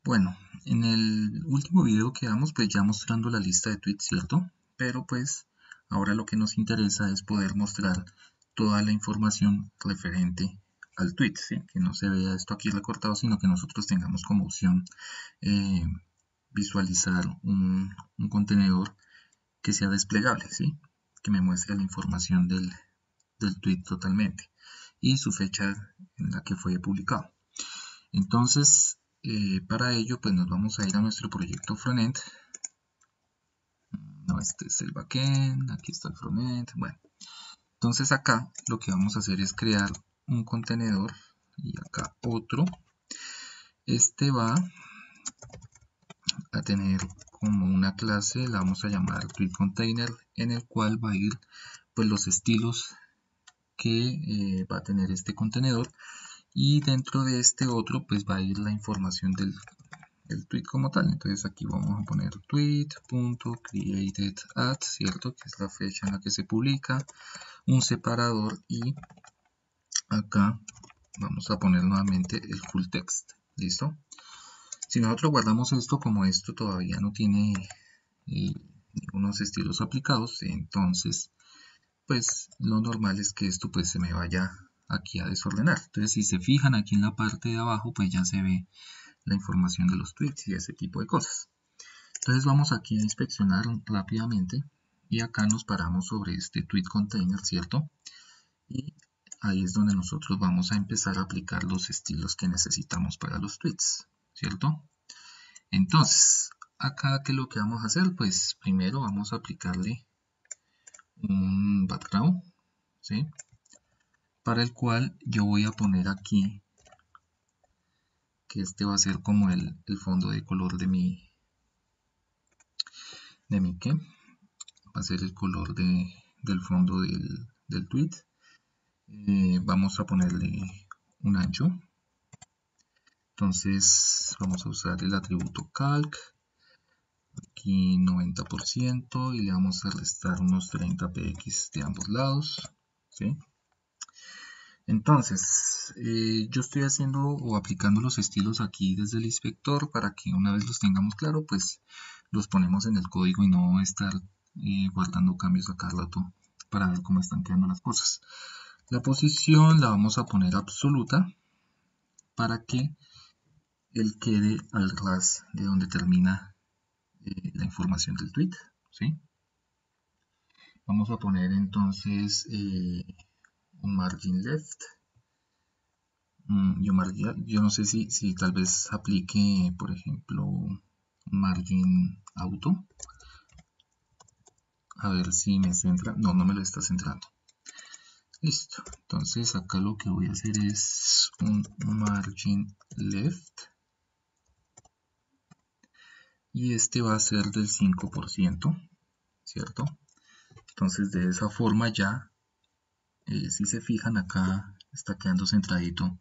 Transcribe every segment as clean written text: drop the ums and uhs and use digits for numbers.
Bueno, en el último video quedamos pues ya mostrando la lista de tweets, ¿cierto? Pero pues ahora lo que nos interesa es poder mostrar toda la información referente al tweet, ¿sí? Que no se vea esto aquí recortado, sino que nosotros tengamos como opción eh, visualizar un contenedor que sea desplegable, ¿sí? Que me muestre la información del tweet totalmente y su fecha en la que fue publicado. Entonces, para ello, pues nos vamos a ir a nuestro proyecto frontend. No, este es el backend, aquí está el frontend. Bueno, entonces acá lo que vamos a hacer es crear un contenedor y acá otro. Este va a tener como una clase, la vamos a llamar tweetContainer, en el cual va a ir pues los estilos que va a tener este contenedor, y dentro de este otro pues va a ir la información del tweet como tal. Entonces aquí vamos a poner tweet.created@, ¿cierto? Que es la fecha en la que se publica, un separador, y acá vamos a poner nuevamente el full text. ¿Listo? Si nosotros guardamos esto, como esto todavía no tiene unos estilos aplicados, entonces pues lo normal es que esto pues se me vaya aquí a desordenar. Entonces si se fijan aquí en la parte de abajo, pues ya se ve la información de los tweets y ese tipo de cosas. Entonces vamos aquí a inspeccionar rápidamente y acá nos paramos sobre este tweet container, ¿cierto? Y ahí es donde nosotros vamos a empezar a aplicar los estilos que necesitamos para los tweets, ¿cierto? Entonces, acá, ¿qué es lo que vamos a hacer? Pues primero vamos a aplicarle un background, ¿sí? Para el cual yo voy a poner aquí que este va a ser como el fondo de color de mi ¿qué? Va a ser el color del fondo del tweet. Vamos a ponerle un ancho. Entonces vamos a usar el atributo calc, aquí 90%, y le vamos a restar unos 30 px de ambos lados, ¿sí? Entonces, yo estoy haciendo o aplicando los estilos aquí desde el inspector para que una vez los tengamos claro, pues los ponemos en el código y no estar guardando cambios a cada rato para ver cómo están quedando las cosas. La posición la vamos a poner absoluta para que él quede al ras de donde termina la información del tweet, ¿sí? Vamos a poner entonces un margin left. Yo no sé si tal vez aplique, por ejemplo, un margin auto. A ver si me centra. No, no me lo está centrando. Listo. Entonces acá lo que voy a hacer es un margin left. Y este va a ser del 5%, ¿cierto? Entonces de esa forma ya, si se fijan acá, está quedando centradito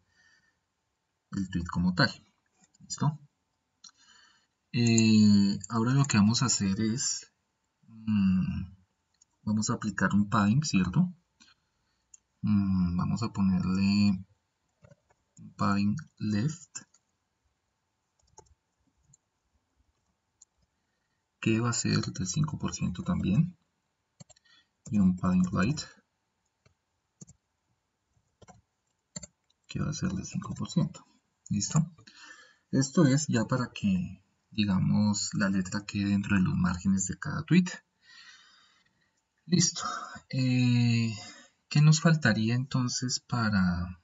el tweet como tal. ¿Listo? Ahora lo que vamos a hacer es, vamos a aplicar un padding, ¿cierto? Vamos a ponerle padding left, que va a ser del 5% también, y un padding right, que va a ser del 5%. ¿Listo? Esto es ya para que, digamos, la letra quede dentro de los márgenes de cada tweet. Listo. ¿Qué nos faltaría entonces para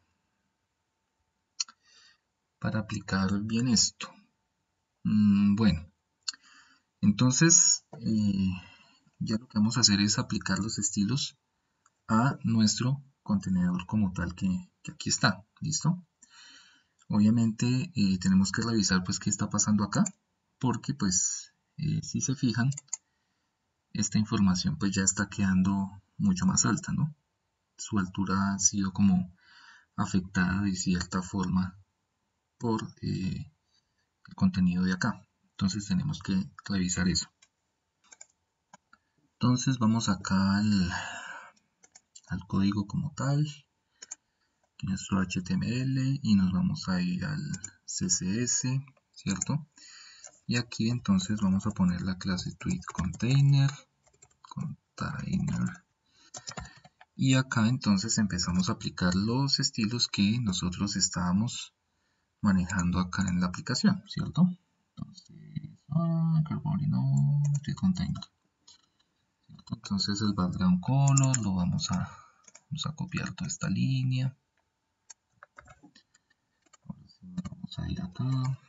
aplicar bien esto? Bueno, entonces ya lo que vamos a hacer es aplicar los estilos a nuestro contenedor como tal que aquí está. ¿Listo? Obviamente tenemos que revisar pues qué está pasando acá, porque pues si se fijan, esta información pues ya está quedando mucho más alta, ¿no? Su altura ha sido como afectada de cierta forma por el contenido de acá. Entonces tenemos que revisar eso. Entonces vamos acá al código como tal, nuestro HTML, y nos vamos a ir al CSS, ¿cierto? Y aquí entonces vamos a poner la clase tweetContainer, y acá entonces empezamos a aplicar los estilos que nosotros estábamos manejando acá en la aplicación, ¿cierto? Entonces, tweetContainer, ¿cierto? Entonces el background color lo vamos a copiar toda esta línea. Ahora sí, vamos a ir acá.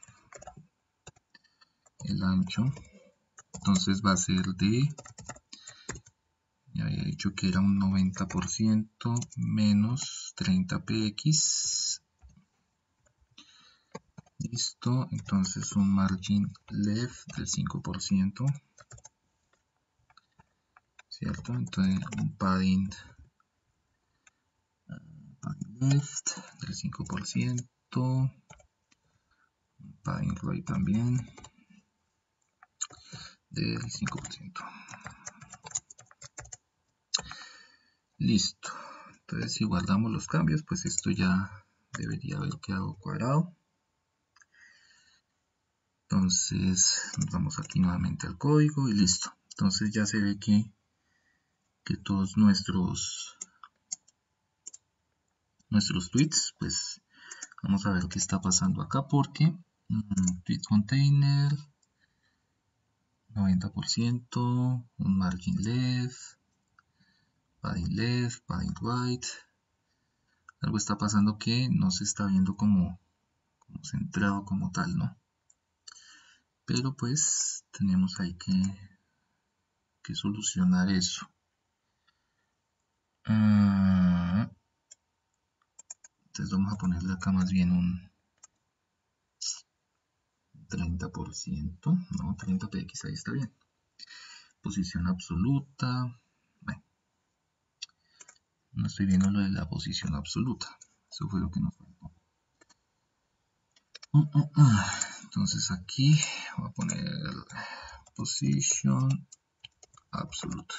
El ancho entonces va a ser de, ya había dicho que era un 90% menos 30px. Listo, entonces un margin left del 5%, ¿cierto? Entonces un padding left del 5%, un padding right también del 5%. Listo, entonces si guardamos los cambios, pues esto ya debería haber quedado cuadrado. Entonces nos vamos aquí nuevamente al código y listo. Entonces ya se ve que todos nuestros tweets, pues vamos a ver qué está pasando acá, porque tweetContainer 90%, un margin left, padding right. Algo está pasando que no se está viendo como centrado como tal, ¿no? Pero pues tenemos ahí que solucionar eso. Entonces vamos a ponerle acá más bien un 30%, no, 30px, ahí está bien. Posición absoluta, bueno, no estoy viendo lo de la posición absoluta, eso fue lo que nos faltó. Entonces aquí voy a poner position absolute.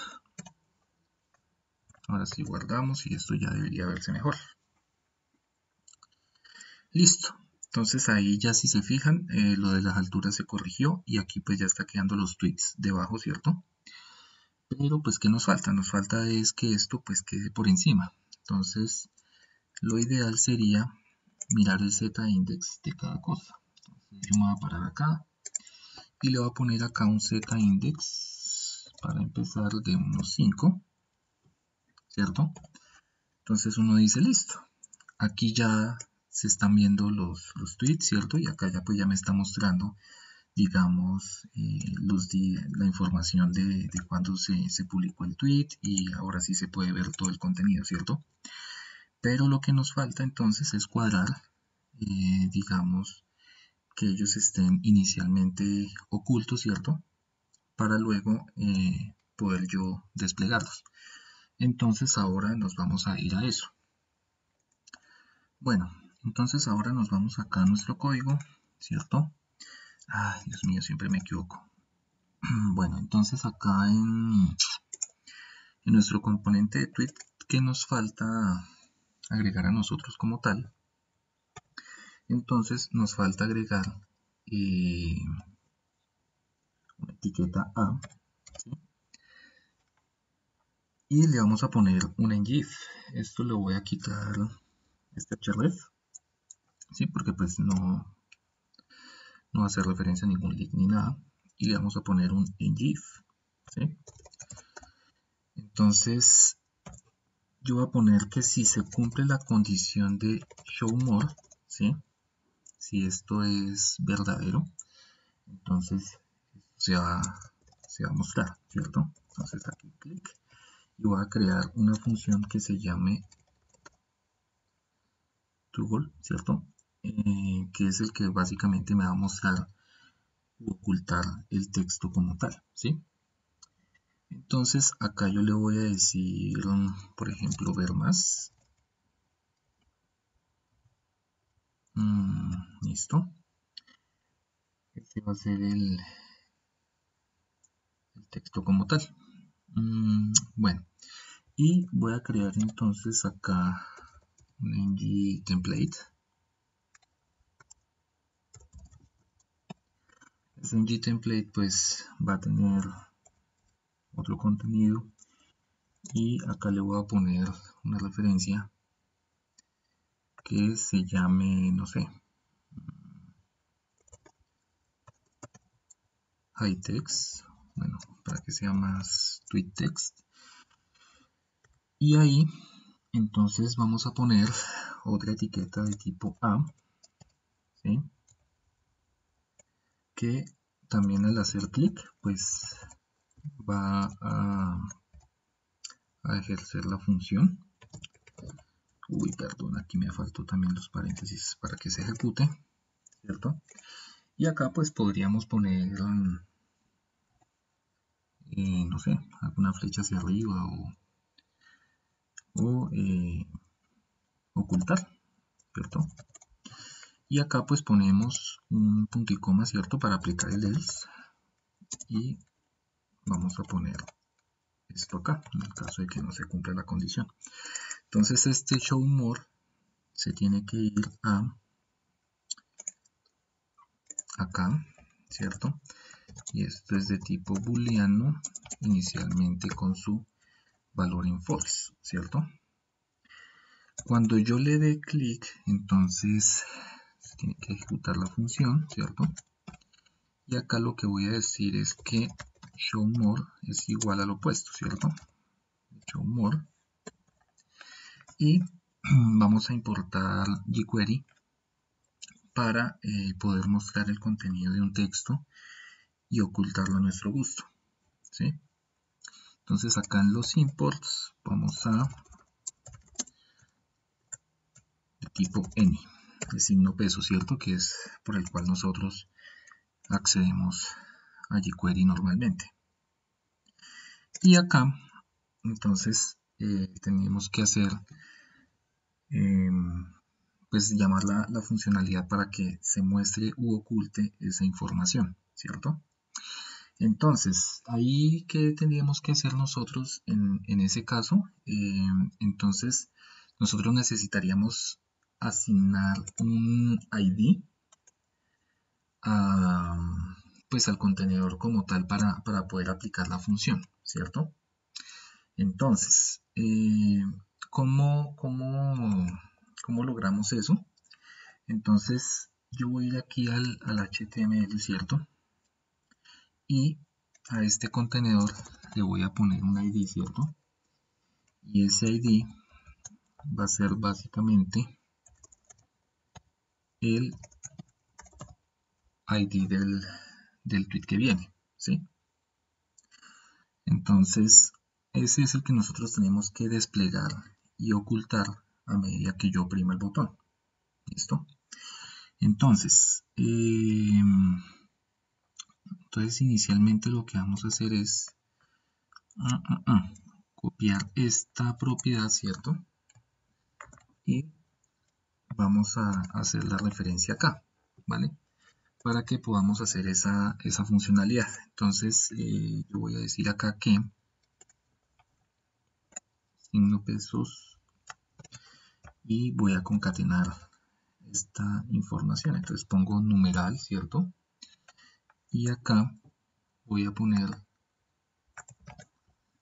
Ahora sí guardamos y esto ya debería verse mejor. Listo. Entonces ahí ya si se fijan, lo de las alturas se corrigió y aquí pues ya está quedando los tweets debajo, ¿cierto? Pero pues ¿qué nos falta? Nos falta es que esto pues quede por encima. Entonces lo ideal sería mirar el z-index de cada cosa. Entonces yo me voy a parar acá y le voy a poner acá un z-index para empezar de unos 5, ¿cierto? Entonces uno dice listo. Aquí ya se están viendo los tweets, ¿cierto? Y acá ya pues ya me está mostrando, digamos, la información de cuándo se publicó el tweet y ahora sí se puede ver todo el contenido, ¿cierto? Pero lo que nos falta entonces es cuadrar, digamos, que ellos estén inicialmente ocultos, ¿cierto? Para luego poder yo desplegarlos. Entonces ahora nos vamos a ir a eso. Bueno, entonces ahora nos vamos acá a nuestro código, ¿cierto? Ay, Dios mío, siempre me equivoco. Bueno, entonces acá en nuestro componente de tweet, ¿qué nos falta agregar a nosotros como tal? Entonces nos falta agregar una etiqueta A, ¿sí? Y le vamos a poner un ngIf. Esto lo voy a quitar este href, ¿sí? Porque pues no hace referencia a ningún link ni nada. Y le vamos a poner un ngIf, ¿sí? Entonces yo voy a poner que si se cumple la condición de show more, ¿sí? Si esto es verdadero, entonces se va a mostrar, ¿cierto? Entonces aquí clic y voy a crear una función que se llame toggle, ¿cierto? Que es el que básicamente me va a mostrar o ocultar el texto como tal, ¿sí? Entonces acá yo le voy a decir, por ejemplo, ver más. Listo. Este va a ser el texto como tal. Bueno, y voy a crear entonces acá un ng template. Entonces un gtemplate pues va a tener otro contenido y acá le voy a poner una referencia que se llame, no sé, high text, bueno, para que sea más tweet text. Y ahí entonces vamos a poner otra etiqueta de tipo A, ¿sí? Que también al hacer clic pues va a ejercer la función. Uy, perdón, aquí me faltó también los paréntesis para que se ejecute, ¿cierto? Y acá pues podríamos poner, no sé, alguna flecha hacia arriba o ocultar, ¿cierto? Y acá pues ponemos un punto y coma, ¿cierto? Para aplicar el else. Y vamos a poner esto acá, en el caso de que no se cumpla la condición. Entonces este show more se tiene que ir a acá, ¿cierto? Y esto es de tipo booleano, inicialmente con su valor en false, ¿cierto? Cuando yo le dé clic, entonces se tiene que ejecutar la función, ¿cierto? Y acá lo que voy a decir es que show more es igual al opuesto, ¿cierto? Show more. Y vamos a importar jQuery para poder mostrar el contenido de un texto y ocultarlo a nuestro gusto, ¿sí? Entonces acá en los imports vamos a de tipo n, el signo peso, ¿cierto? Que es por el cual nosotros accedemos a jQuery normalmente. Y acá entonces tenemos que hacer pues llamar la funcionalidad para que se muestre u oculte esa información, ¿cierto? Entonces, ahí ¿qué tendríamos que hacer nosotros en ese caso? Entonces, nosotros necesitaríamos asignar un ID pues al contenedor como tal para poder aplicar la función, ¿cierto? Entonces, ¿cómo logramos eso? Entonces, yo voy a ir aquí al HTML, ¿cierto? Y a este contenedor le voy a poner un ID, ¿cierto? Y ese ID va a ser básicamente el ID del tweet que viene, ¿sí? Entonces, ese es el que nosotros tenemos que desplegar y ocultar a medida que yo oprima el botón. ¿Listo? Entonces, inicialmente lo que vamos a hacer es copiar esta propiedad, ¿cierto? Y vamos a hacer la referencia acá, ¿vale? Para que podamos hacer esa funcionalidad. Entonces, yo voy a decir acá que signo pesos y voy a concatenar esta información. Entonces pongo numeral, ¿cierto? Y acá voy a poner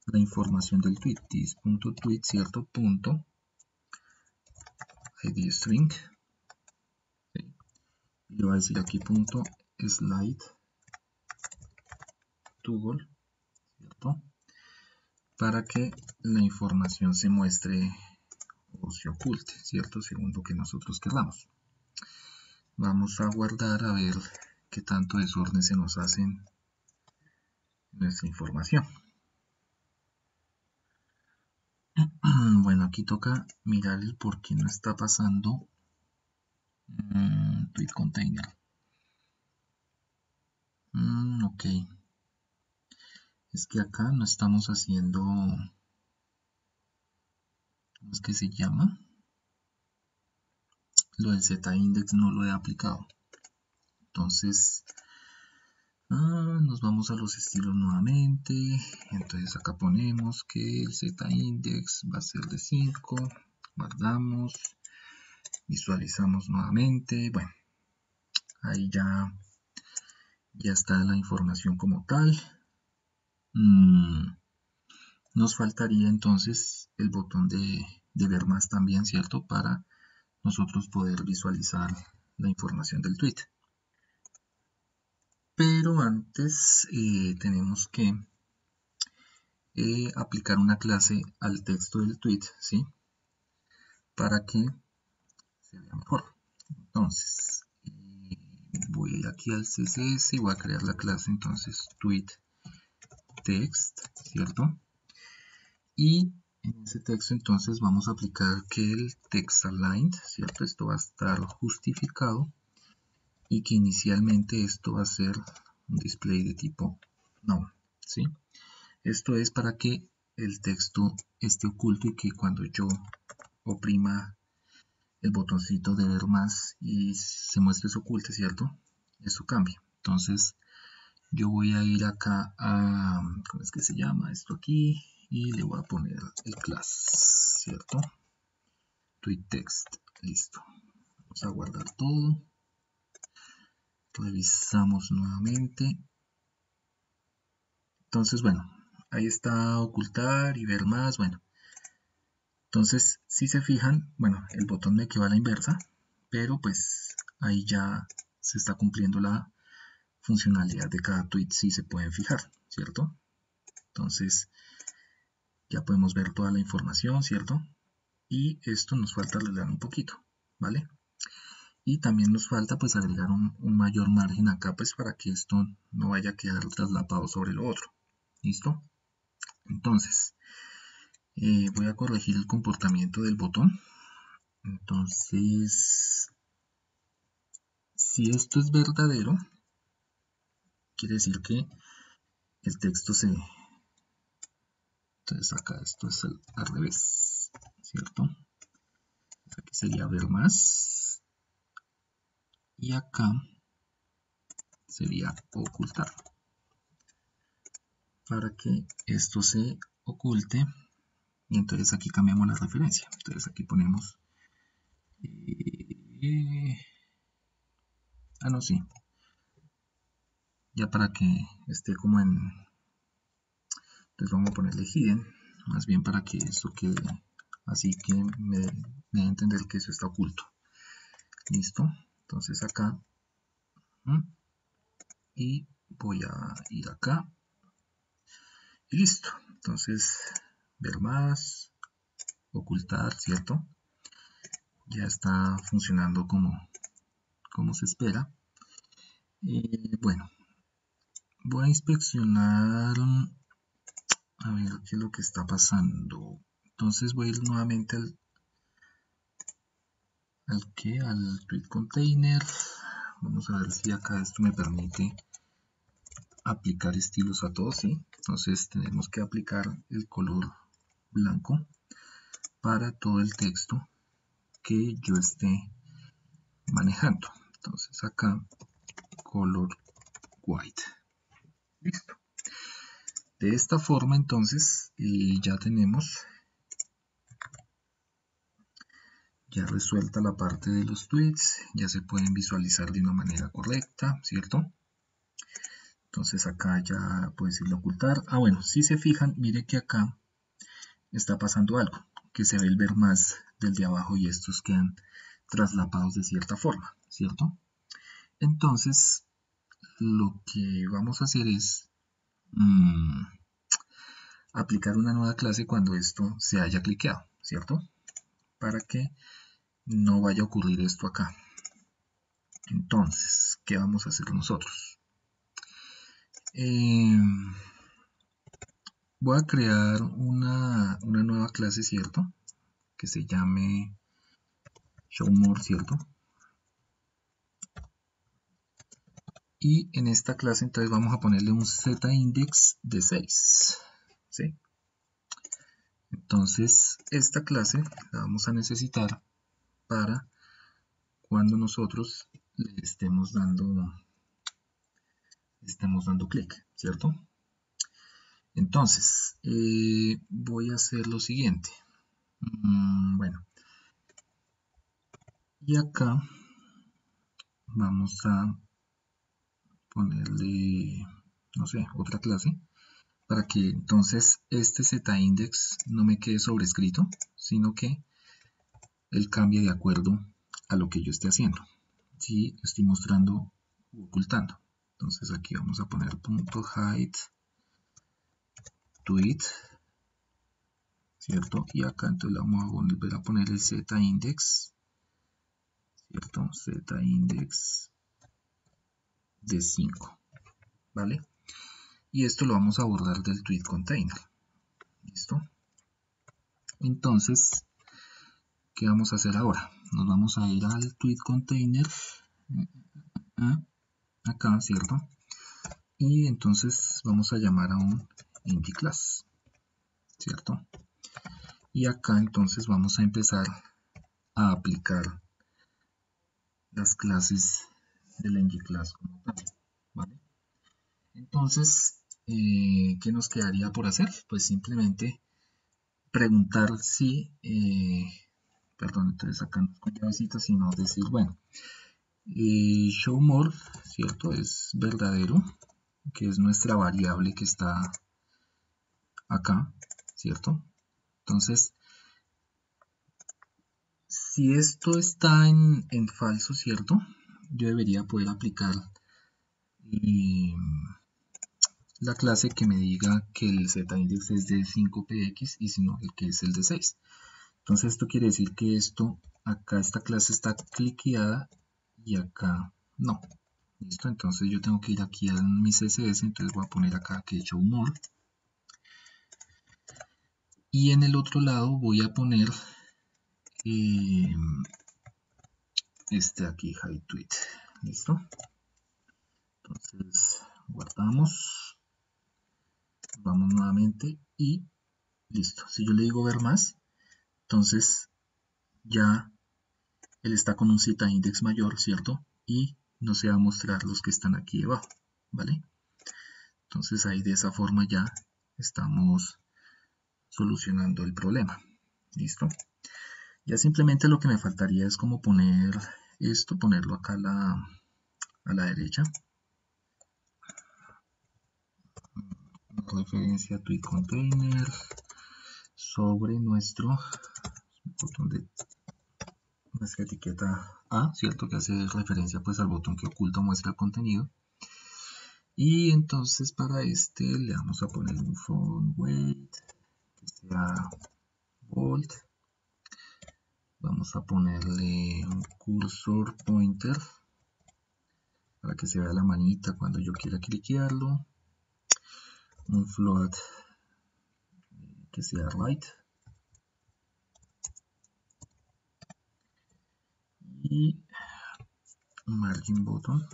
la información del tweet, this.tweet, ¿cierto? Punto id string. ¿Sí? Y le voy a decir aquí punto slide toggle, ¿cierto? Para que la información se muestre o se oculte, ¿cierto? Según lo que nosotros queramos. Vamos a guardar a ver qué tanto desorden se nos hace en nuestra información. Bueno, aquí toca mirar el por qué no está pasando tweet container. Ok. Es que acá no estamos haciendo, ¿cómo es que se llama? Lo del z-index no lo he aplicado. Entonces, nos vamos a los estilos nuevamente. Entonces acá ponemos que el z-index va a ser de 5. Guardamos. Visualizamos nuevamente. Bueno, ahí ya Ya está la información como tal. Nos faltaría entonces el botón de ver más también, ¿cierto? Para nosotros poder visualizar la información del tweet. Pero antes tenemos que aplicar una clase al texto del tweet, ¿sí? Para que se vea mejor. Entonces, voy aquí al CSS y voy a crear la clase entonces tweet text, ¿cierto? Y en ese texto entonces vamos a aplicar que el text aligned, ¿cierto? Esto va a estar justificado y que inicialmente esto va a ser un display de tipo no, ¿sí? Esto es para que el texto esté oculto y que cuando yo oprima el botoncito de ver más y se muestre su oculto, ¿cierto? Eso cambia. Entonces yo voy a ir acá a, ¿cómo es que se llama esto aquí? Y le voy a poner el class, ¿cierto? Tweet text, listo. Vamos a guardar todo. Revisamos nuevamente. Entonces, bueno, ahí está ocultar y ver más, bueno. Entonces, si se fijan, bueno, el botón me quedó a la inversa, pero pues ahí ya se está cumpliendo la funcionalidad de cada tweet, si se pueden fijar, ¿cierto? Entonces, ya podemos ver toda la información, ¿cierto? Y esto nos falta arreglar un poquito, ¿vale? Y también nos falta pues agregar un mayor margen acá pues para que esto no vaya a quedar traslapado sobre lo otro, ¿listo? Entonces, voy a corregir el comportamiento del botón. Entonces, si esto es verdadero, quiere decir que el texto se... Entonces acá esto es al revés, ¿cierto? Aquí sería ver más. Y acá sería ocultar. Para que esto se oculte. Y entonces aquí cambiamos la referencia. Entonces aquí ponemos... no, sí. Ya para que esté como en... Entonces vamos a ponerle hidden. Más bien para que esto quede así, que me dé a entender que eso está oculto. Listo. Entonces acá. Y voy a ir acá. Y listo. Entonces, ver más, ocultar, ¿cierto? Ya está funcionando como se espera. Bueno, voy a inspeccionar, a ver qué es lo que está pasando. Entonces voy a ir nuevamente al tweet container. Vamos a ver si acá esto me permite aplicar estilos a todos, ¿sí? Entonces tenemos que aplicar el color blanco para todo el texto que yo esté manejando. Entonces acá color white. Listo. De esta forma entonces ya tenemos ya resuelta la parte de los tweets, ya se pueden visualizar de una manera correcta, ¿cierto? Entonces acá ya puedes irlo a ocultar. Bueno, si se fijan, mire que acá está pasando algo, que se ve el ver más del de abajo y estos quedan traslapados de cierta forma, ¿cierto? Entonces, lo que vamos a hacer es aplicar una nueva clase cuando esto se haya cliqueado, ¿cierto? Para que no vaya a ocurrir esto acá. Entonces, ¿qué vamos a hacer nosotros? Voy a crear una nueva clase, ¿cierto? Que se llame showMore, ¿cierto? Y en esta clase entonces vamos a ponerle un zIndex de 6, ¿sí? Entonces esta clase la vamos a necesitar para cuando nosotros le estemos dando clic, ¿cierto? Entonces voy a hacer lo siguiente. Bueno, y acá vamos a ponerle, no sé, otra clase, para que entonces este z-index no me quede sobrescrito, sino que él cambie de acuerdo a lo que yo esté haciendo. Si estoy mostrando o ocultando. Entonces aquí vamos a poner punto height tweet, ¿cierto? Y acá entonces le vamos a volver a poner el z-index, ¿cierto? Z-index de 5, ¿vale? Y esto lo vamos a abordar del tweet container, ¿listo? Entonces, ¿qué vamos a hacer ahora? Nos vamos a ir al tweet container, acá, ¿cierto? Y entonces vamos a llamar a un empty class, ¿cierto? Y acá entonces vamos a empezar a aplicar las clases del ng-class como tal, ¿vale? Entonces, ¿qué nos quedaría por hacer? Pues simplemente preguntar si, perdón, entonces acá no con llavecitas, sino decir, bueno, show more, ¿cierto? Es verdadero, que es nuestra variable que está acá, ¿cierto? Entonces, si esto está en falso, ¿cierto? Yo debería poder aplicar la clase que me diga que el z-index es de 5px y si no, el que es el de 6. Entonces esto quiere decir que esto, acá esta clase está cliqueada y acá no. ¿Listo? Entonces yo tengo que ir aquí a mi CSS, entonces voy a poner acá que show more. Y en el otro lado voy a poner este aquí, high tweet. ¿Listo? Entonces guardamos, vamos nuevamente y listo. Si yo le digo ver más, entonces ya él está con un z-index mayor, ¿cierto? Y no se va a mostrar los que están aquí debajo, ¿vale? Entonces ahí de esa forma ya estamos solucionando el problema, ¿listo? Ya simplemente lo que me faltaría es como poner esto, ponerlo acá a la derecha. Referencia a tweet container sobre nuestro botón de nuestra etiqueta A, ¿cierto? Que hace referencia pues al botón que oculta o muestra el contenido. Y entonces para este le vamos a poner un font weight que sea bold. Vamos a ponerle un cursor pointer para que se vea la manita cuando yo quiera cliquearlo. Un float que sea right. Y un margin button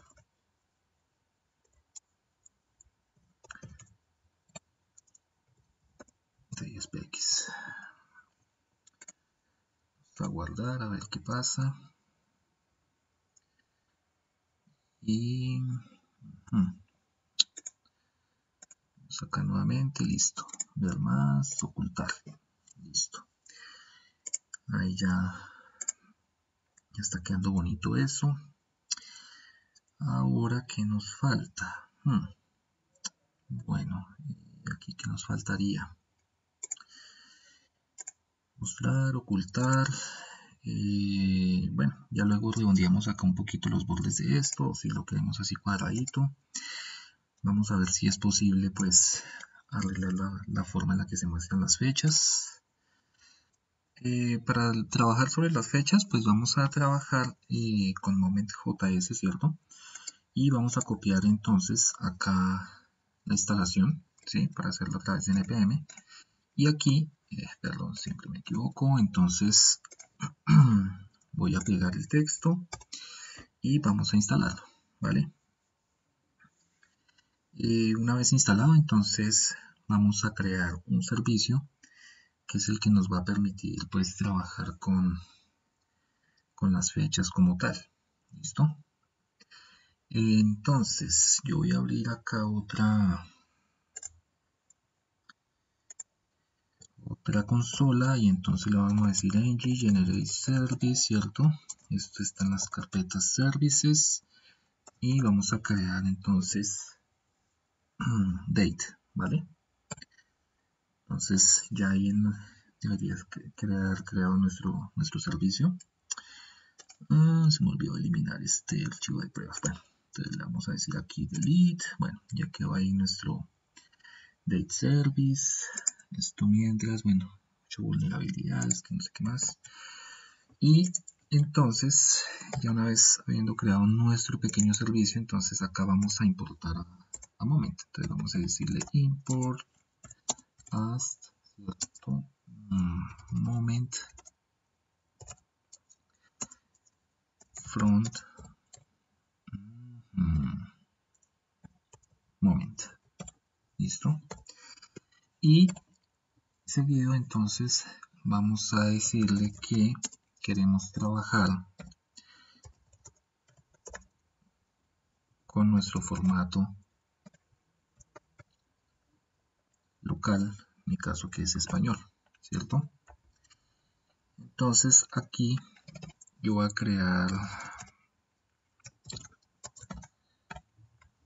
de 10px. Vamos a guardar a ver qué pasa. Y vamos acá nuevamente, listo. Ver más, ocultar. Listo. Ahí ya está quedando bonito eso. Ahora, ¿qué nos falta? Bueno, aquí ¿qué nos faltaría? Mostrar, ocultar. Bueno, ya luego redondeamos acá un poquito los bordes de esto, si lo queremos así cuadradito. Vamos a ver si es posible pues arreglar la forma en la que se muestran las fechas. Para trabajar sobre las fechas pues vamos a trabajar con moment.js, ¿cierto? Y vamos a copiar entonces acá la instalación, ¿sí? Para hacerlo a través de npm. Y aquí, perdón, siempre me equivoco, entonces voy a pegar el texto y vamos a instalarlo, ¿vale? Una vez instalado, entonces vamos a crear un servicio que es el que nos va a permitir pues trabajar con las fechas como tal. ¿Listo? Entonces yo voy a abrir acá otra consola y entonces le vamos a decir ng generate service, ¿cierto? Esto está en las carpetas services y vamos a crear entonces date, ¿vale? Entonces ya ahí deberías haber creado nuestro servicio. Se me olvidó eliminar este archivo de pruebas. Bueno, entonces le vamos a decir aquí delete. Bueno, ya quedó ahí nuestro date service. Esto mientras, bueno, muchas vulnerabilidades, que no sé qué más. Y entonces, ya una vez habiendo creado nuestro pequeño servicio, entonces acá vamos a importar a Moment. Entonces vamos a decirle import as, ¿cierto? Moment front Moment. ¿Listo? Y seguido entonces vamos a decirle que queremos trabajar con nuestro formato local, en mi caso que es español, ¿cierto? Entonces aquí yo voy a crear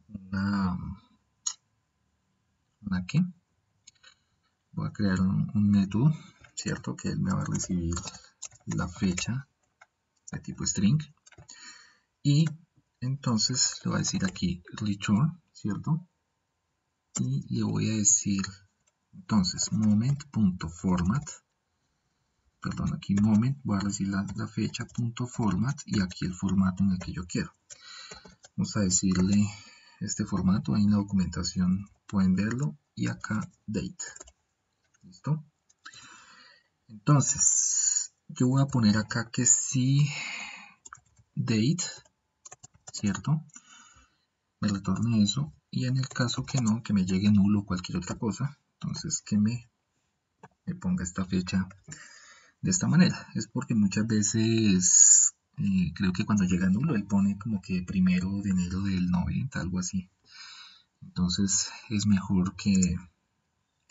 una ¿qué? Voy a crear un método, ¿cierto? Que él me va a recibir la fecha de tipo string y entonces le voy a decir aquí return, ¿cierto? Y le voy a decir entonces moment.format, perdón, aquí moment, voy a decir la fecha punto format y aquí el formato en el que yo quiero. Vamos a decirle este formato, ahí en la documentación pueden verlo, y acá date. ¿Listo? Entonces, yo voy a poner acá que sí date, ¿cierto? Me retorne eso, y en el caso que no, que me llegue nulo o cualquier otra cosa, entonces que me ponga esta fecha de esta manera. Es porque muchas veces creo que cuando llega nulo él pone como que 1 de enero del 90, algo así. Entonces es mejor que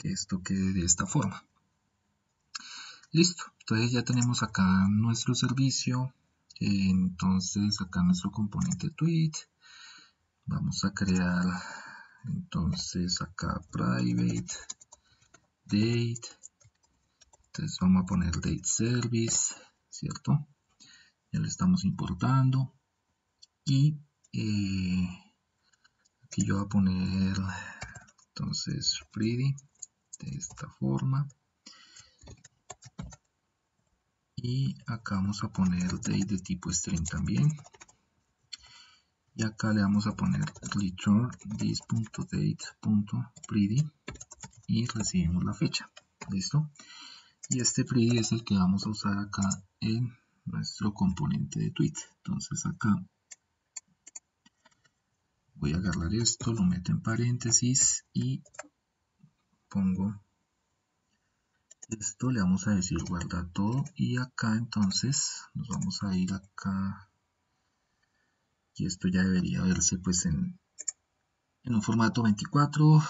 esto quede de esta forma. Listo, entonces ya tenemos acá nuestro servicio. Entonces acá nuestro componente tweet. Vamos a crear entonces acá private date. Entonces vamos a poner date service, ¿cierto? Ya lo estamos importando. Y aquí yo voy a poner entonces pretty de esta forma. Y acá vamos a poner date de tipo string también. Y acá le vamos a poner return this.date.pretty y recibimos la fecha. ¿Listo? Y este pretty es el que vamos a usar acá en nuestro componente de tweet. Entonces acá voy a agarrar esto, lo meto en paréntesis y pongo esto, le vamos a decir guardar todo, y acá entonces nos vamos a ir acá, y esto ya debería verse pues en un formato 24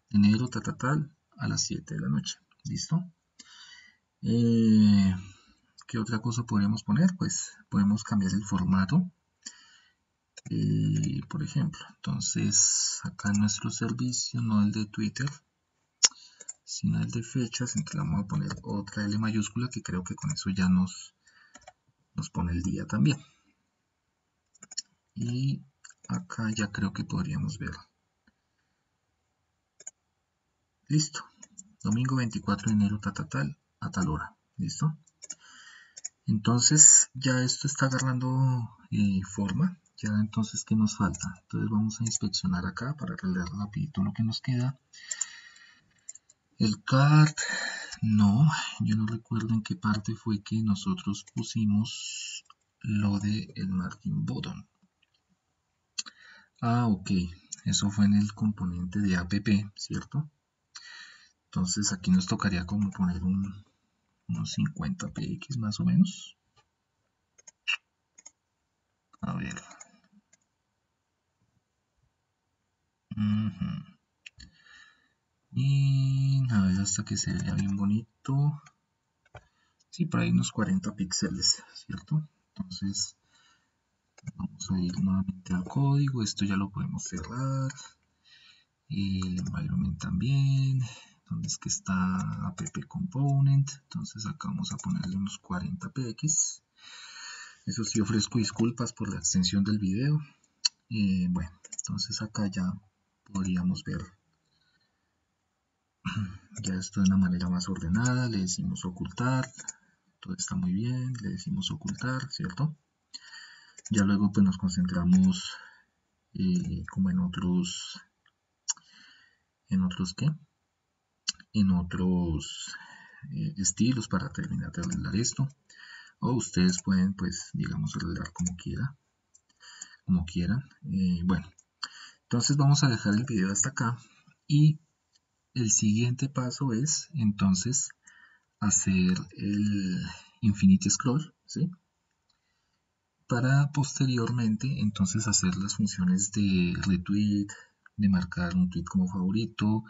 de enero tal a las 7 de la noche. ¿Listo? ¿Qué otra cosa podríamos poner? Pues podemos cambiar el formato, por ejemplo. Entonces acá en nuestro servicio, no el de Twitter sino el de fechas, entonces le vamos a poner otra L mayúscula, que creo que con eso ya nos pone el día también. Y acá ya creo que podríamos ver. Listo. Domingo 24 de enero, tal, a tal hora. ¿Listo? Entonces ya esto está agarrando forma. Ya entonces, ¿qué nos falta? Entonces vamos a inspeccionar acá para leer rapidito lo que nos queda. El cart, no, yo no recuerdo en qué parte fue que nosotros pusimos lo de el margin button. Ah, ok, eso fue en el componente de app, ¿cierto? Entonces aquí nos tocaría como poner unos 50 px más o menos. A ver. Y a ver hasta que se vea bien bonito. Sí, por ahí unos 40 píxeles, ¿cierto? Entonces Vamos a ir nuevamente al código, esto ya lo podemos cerrar. El environment también. ¿Dónde es que está app component? Entonces acá vamos a ponerle unos 40 px. Eso sí, ofrezco disculpas por la extensión del video. Bueno, entonces acá ya podríamos ver ya esto de una manera más ordenada. Le decimos ocultar, todo está muy bien, le decimos ocultar, ¿cierto? Ya luego pues nos concentramos como en otros ¿qué? En otros estilos para terminar de arreglar esto, o ustedes pueden pues digamos arreglar como quieran. Bueno, entonces vamos a dejar el video hasta acá y el siguiente paso es entonces hacer el infinite scroll, ¿sí? Para posteriormente entonces hacer las funciones de retweet, de marcar un tweet como favorito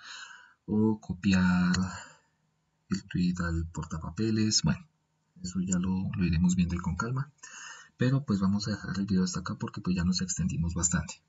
o copiar el tweet al portapapeles. Bueno, eso ya lo iremos viendo con calma, pero pues vamos a dejar el video hasta acá porque pues ya nos extendimos bastante.